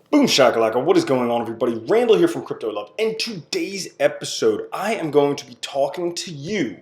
Boom shakalaka, what is going on everybody? Randall here from Crypto Love. In today's episode, I am going to be talking to you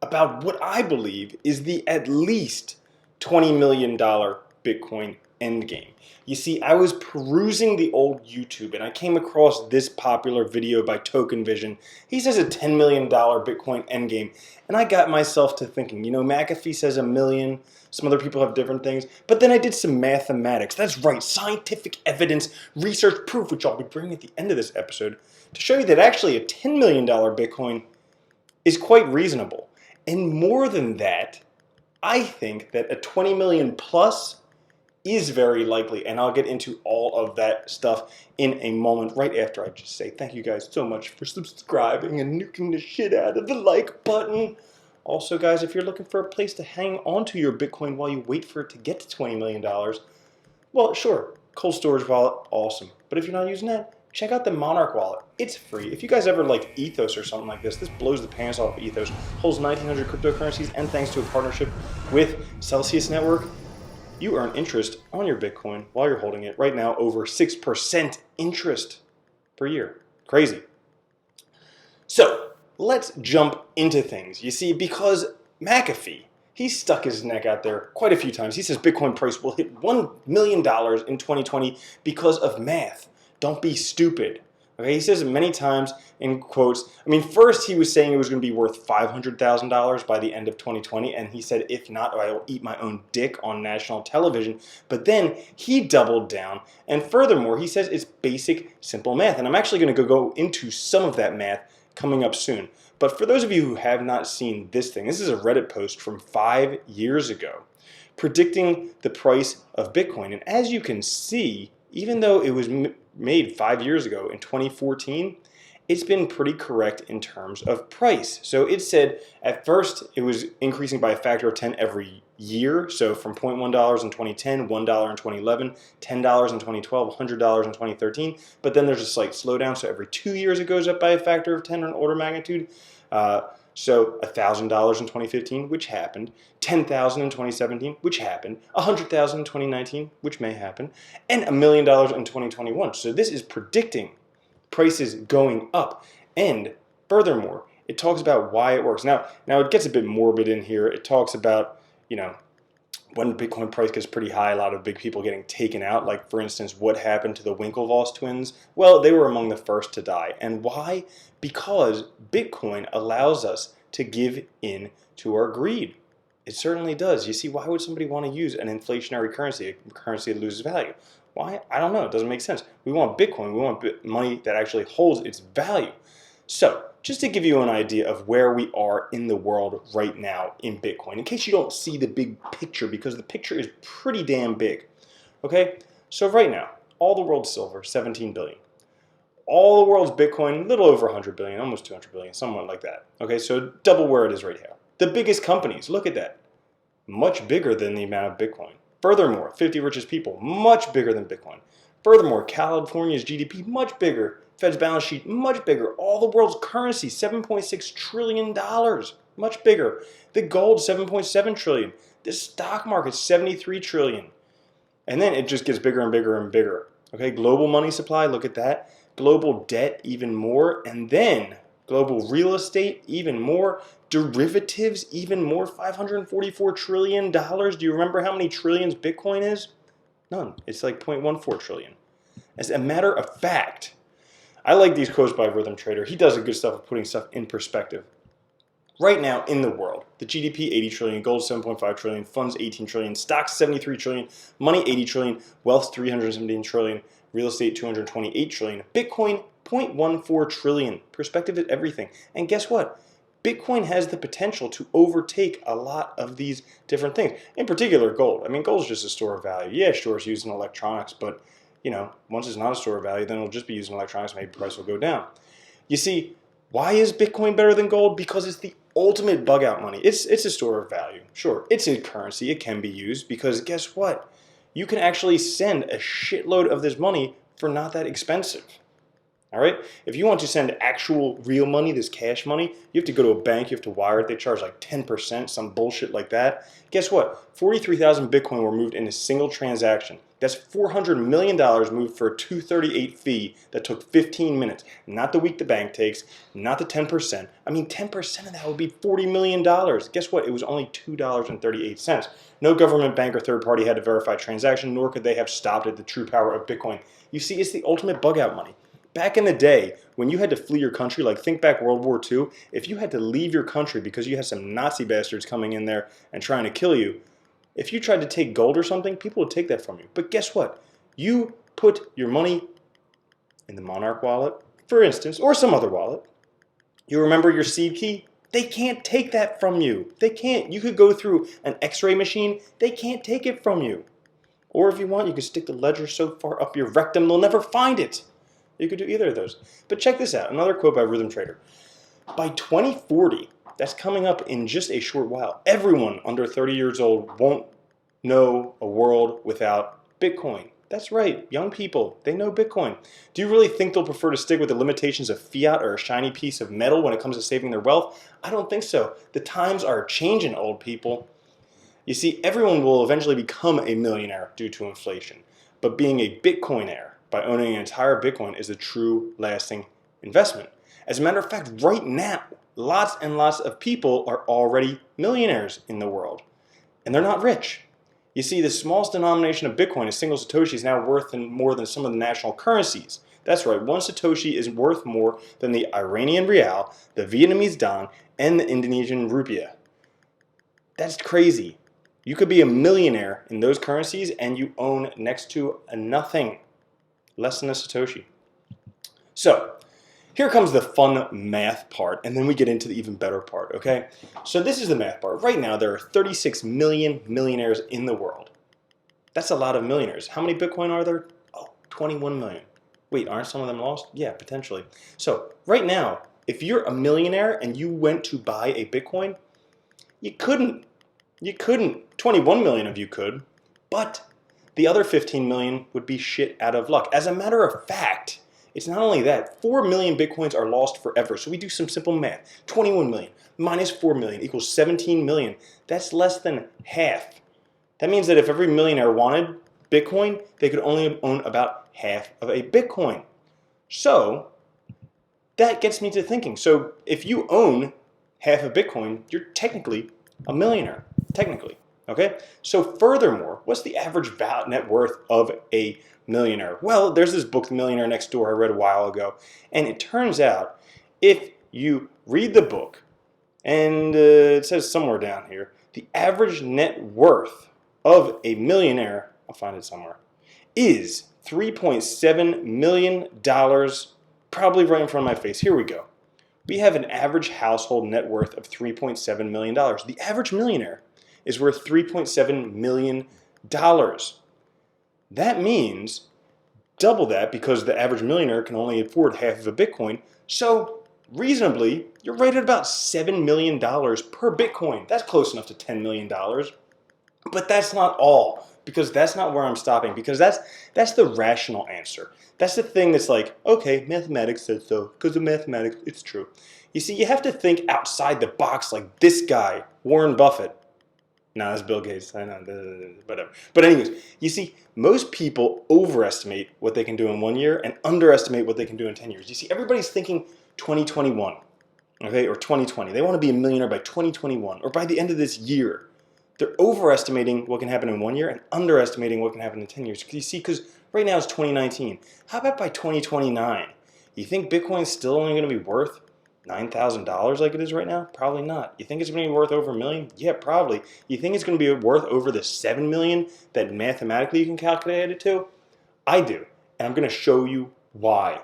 about what I believe is the at least $20 million Bitcoin endgame. You see, I was perusing the old YouTube and I came across this popular video by Token Vision. He says a $10 million Bitcoin endgame. And I got myself to thinking, McAfee says a million, some other people have different things. But then I did some mathematics. That's right, scientific evidence, research proof, which I'll be bringing at the end of this episode, to show you that actually a $10 million Bitcoin is quite reasonable. And more than that, I think that a 20 million plus is very likely, and I'll get into all of that stuff in a moment right after I just say thank you guys so much for subscribing and nuking the shit out of the like button. Also guys, if you're looking for a place to hang onto your Bitcoin while you wait for it to get to $20 million, well sure, cold storage wallet, awesome. But if you're not using that, check out the Monarch wallet. It's free. If you guys ever like Ethos or something like this blows the pants off of Ethos. Holds 1,900 cryptocurrencies, and thanks to a partnership with Celsius Network, you earn interest on your Bitcoin while you're holding it. Right now, over 6% interest per year. Crazy. So let's jump into things. You see, because McAfee, he stuck his neck out there quite a few times. He says Bitcoin price will hit $1 million in 2020 because of math. Don't be stupid. Okay, he says it many times in quotes. First he was saying it was going to be worth $500,000 by the end of 2020, and he said, if not, I will eat my own dick on national television. But then he doubled down, and furthermore, he says it's basic, simple math. And I'm actually going to go into some of that math coming up soon. But for those of you who have not seen this thing, this is a Reddit post from 5 years ago predicting the price of Bitcoin. And as you can see, even though it was made 5 years ago in 2014, it's been pretty correct in terms of price. So it said at first it was increasing by a factor of 10 every year. So from $0.1 in 2010, $1 in 2011, $10 in 2012, $100 in 2013. But then there's a slight slowdown. So every 2 years it goes up by a factor of 10 in order of magnitude. So $1,000 in 2015, which happened, $10,000 in 2017, which happened, $100,000 in 2019, which may happen, and $1 million in 2021. So this is predicting prices going up. And furthermore, it talks about why it works. Now it gets a bit morbid in here. It talks about, when Bitcoin price gets pretty high, a lot of big people getting taken out. Like, for instance, what happened to the Winklevoss twins? Well, they were among the first to die. And why? Because Bitcoin allows us to give in to our greed. It certainly does. You see, why would somebody want to use an inflationary currency, a currency that loses value? Why? I don't know. It doesn't make sense. We want Bitcoin. We want money that actually holds its value. So, just to give you an idea of where we are in the world right now in Bitcoin, in case you don't see the big picture, because the picture is pretty damn big. Okay, so right now, all the world's silver, 17 billion. All the world's Bitcoin, a little over 100 billion, almost 200 billion, somewhat like that. Okay, so double where it is right now. The biggest companies, look at that, much bigger than the amount of Bitcoin. Furthermore, 50 richest people, much bigger than Bitcoin. Furthermore, California's GDP, much bigger. Fed's balance sheet, much bigger. All the world's currency, $7.6 trillion, much bigger. The gold, $7.7 trillion. The stock market, $73 trillion. And then it just gets bigger and bigger and bigger. Okay, global money supply, look at that. Global debt, even more. And then global real estate, even more. Derivatives, even more, $544 trillion. Do you remember how many trillions Bitcoin is? None. It's like 0.14 trillion. As a matter of fact, I like these quotes by Rhythm Trader. He does a good stuff of putting stuff in perspective. Right now in the world, the GDP 80 trillion, gold 7.5 trillion, funds 18 trillion, stocks 73 trillion, money 80 trillion, wealth 317 trillion, real estate 228 trillion, Bitcoin 0.14 trillion. Perspective is everything. And guess what? Bitcoin has the potential to overtake a lot of these different things. In particular, gold. Gold is just a store of value. Yeah, sure, it's used in electronics, but once it's not a store of value, then it'll just be used in electronics, maybe price will go down. You see, why is Bitcoin better than gold? Because it's the ultimate bug out money. It's a store of value. Sure, it's a currency. It can be used because guess what? You can actually send a shitload of this money for not that expensive. All right? If you want to send actual real money, this cash money, you have to go to a bank, you have to wire it. They charge like 10%, some bullshit like that. Guess what? 43,000 Bitcoin were moved in a single transaction. That's $400 million moved for a 238 fee that took 15 minutes. Not the week the bank takes, not the 10%. I mean, 10% of that would be $40 million. Guess what? It was only $2.38. No government, bank, or third party had to verify transaction, nor could they have stopped it, the true power of Bitcoin. You see, it's the ultimate bug out money. Back in the day, when you had to flee your country, like think back World War II, if you had to leave your country because you had some Nazi bastards coming in there and trying to kill you, if you tried to take gold or something, people would take that from you. But guess what? You put your money in the Monarch wallet, for instance, or some other wallet. You remember your seed key? They can't take that from you. They can't. You could go through an x-ray machine. They can't take it from you. Or if you want, you can stick the ledger so far up your rectum, they'll never find it. You could do either of those. But check this out. Another quote by Rhythm Trader. By 2040, that's coming up in just a short while, everyone under 30 years old won't know a world without Bitcoin. That's right, young people, they know Bitcoin. Do you really think they'll prefer to stick with the limitations of fiat or a shiny piece of metal when it comes to saving their wealth? I don't think so. The times are changing, old people. You see, everyone will eventually become a millionaire due to inflation, but being a Bitcoinaire by owning an entire Bitcoin is a true lasting investment. As a matter of fact, right now, lots and lots of people are already millionaires in the world, and they're not rich. You see, the smallest denomination of Bitcoin, a single Satoshi, is now worth more than some of the national currencies. That's right, one Satoshi is worth more than the Iranian rial, the Vietnamese dong, and the Indonesian rupiah. That's crazy. You could be a millionaire in those currencies and you own next to nothing, less than a Satoshi. So, here comes the fun math part, and then we get into the even better part, okay? So this is the math part. Right now, there are 36 million millionaires in the world. That's a lot of millionaires. How many Bitcoin are there? Oh, 21 million. Wait, aren't some of them lost? Yeah, potentially. So right now, if you're a millionaire and you went to buy a Bitcoin, you couldn't. You couldn't. 21 million of you could, but the other 15 million would be shit out of luck. As a matter of fact, it's not only that, 4 million Bitcoins are lost forever. So we do some simple math. 21 million minus 4 million equals 17 million. That's less than half. That means that if every millionaire wanted Bitcoin, they could only own about half of a Bitcoin. So that gets me to thinking. So if you own half a Bitcoin, you're technically a millionaire. Technically. Okay? So furthermore, what's the average net worth of a millionaire? Well, there's this book, Millionaire Next Door, I read a while ago, and it turns out if you read the book, and it says somewhere down here, the average net worth of a millionaire, I'll find it somewhere, is $3.7 million, probably right in front of my face. Here we go. We have an average household net worth of $3.7 million. The average millionaire is worth $3.7 million. That means double that because the average millionaire can only afford half of a Bitcoin. So reasonably, you're right at about $7 million per Bitcoin. That's close enough to $10 million. But that's not all, because that's not where I'm stopping, because that's the rational answer. That's the thing that's like, okay, mathematics says so, because of mathematics, it's true. You see, you have to think outside the box like this guy, Warren Buffett. No, that's Bill Gates. I know, whatever. But anyways, you see, most people overestimate what they can do in 1 year and underestimate what they can do in 10 years. You see, everybody's thinking 2021, okay, or 2020. They want to be a millionaire by 2021 or by the end of this year. They're overestimating what can happen in 1 year and underestimating what can happen in 10 years. You see, because right now it's 2019. How about by 2029? You think Bitcoin's still only going to be worth $9,000 like it is right now? Probably not. You think it's going to be worth over $1 million? Yeah, probably. You think it's going to be worth over the $7 million that mathematically you can calculate it to? I do. And I'm going to show you why.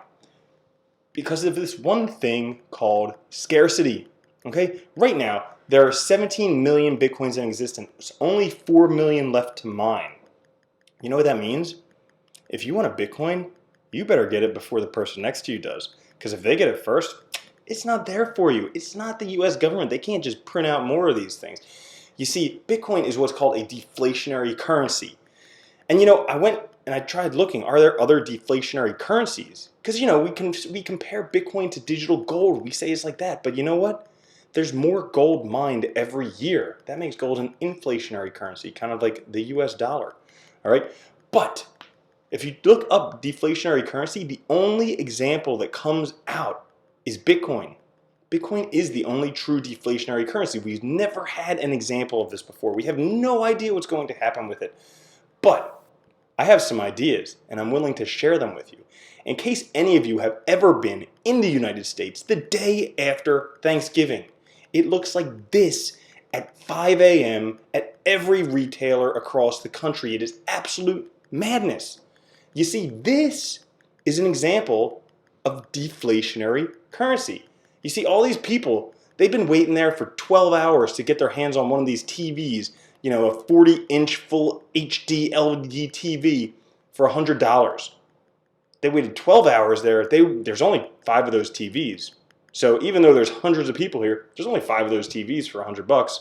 Because of this one thing called scarcity. Okay? Right now, there are 17 million Bitcoins in existence. Only 4 million left to mine. You know what that means? If you want a Bitcoin, you better get it before the person next to you does. Because if they get it first, it's not there for you. It's not the US government. They can't just print out more of these things. You see, Bitcoin is what's called a deflationary currency. And I went and I tried looking, are there other deflationary currencies? Because we compare Bitcoin to digital gold. We say it's like that. But you know what? There's more gold mined every year. That makes gold an inflationary currency, kind of like the US dollar. All right? But if you look up deflationary currency, the only example that comes out is Bitcoin. Bitcoin is the only true deflationary currency. We've never had an example of this before. We have no idea what's going to happen with it. But I have some ideas, and I'm willing to share them with you. In case any of you have ever been in the United States the day after Thanksgiving, it looks like this at 5 a.m. at every retailer across the country. It is absolute madness. You see, this is an example of deflationary currency. You see, all these people, they've been waiting there for 12 hours to get their hands on one of these TVs, a 40-inch full HD LED TV for $100. They waited 12 hours there. There's only 5 of those TVs. So even though there's hundreds of people here, there's only 5 of those TVs for $100.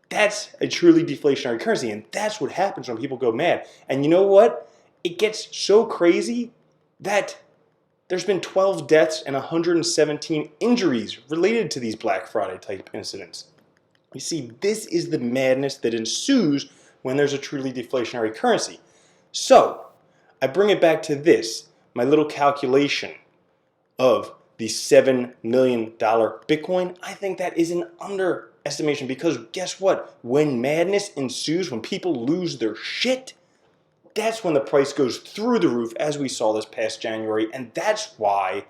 That's a truly deflationary currency, and that's what happens when people go mad. And you know what? It gets so crazy that there's been 12 deaths and 117 injuries related to these Black Friday type incidents. You see, this is the madness that ensues when there's a truly deflationary currency. So, I bring it back to this, my little calculation of the $7 million Bitcoin. I think that is an underestimation because guess what? When madness ensues, when people lose their shit, that's when the price goes through the roof, as we saw this past January. And that's why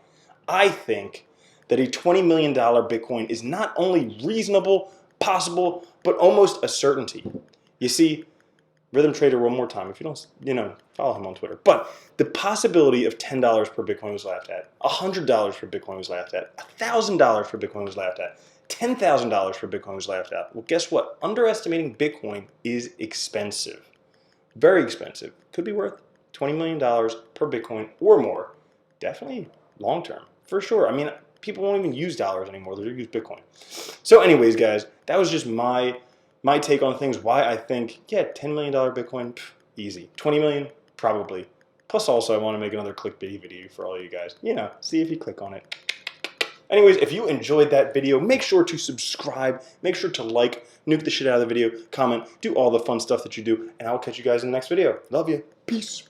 I think that a $20 million Bitcoin is not only reasonable, possible, but almost a certainty. You see, Rhythm Trader one more time, if you don't, follow him on Twitter. But the possibility of $10 per Bitcoin was laughed at, $100 per Bitcoin was laughed at, $1,000 per Bitcoin was laughed at, $10,000 per Bitcoin was laughed at. Well, guess what? Underestimating Bitcoin is expensive. Very expensive. Could be worth $20 million per Bitcoin or more. Definitely long term, for sure. I mean, people won't even use dollars anymore. They'll use Bitcoin. So anyways, guys, that was just my take on things. Why I think, $10 million Bitcoin, easy. 20 million, probably. Plus also, I want to make another clickbait video for all you guys. See if you click on it. Anyways, if you enjoyed that video, make sure to subscribe, make sure to like, nuke the shit out of the video, comment, do all the fun stuff that you do, and I will catch you guys in the next video. Love you. Peace.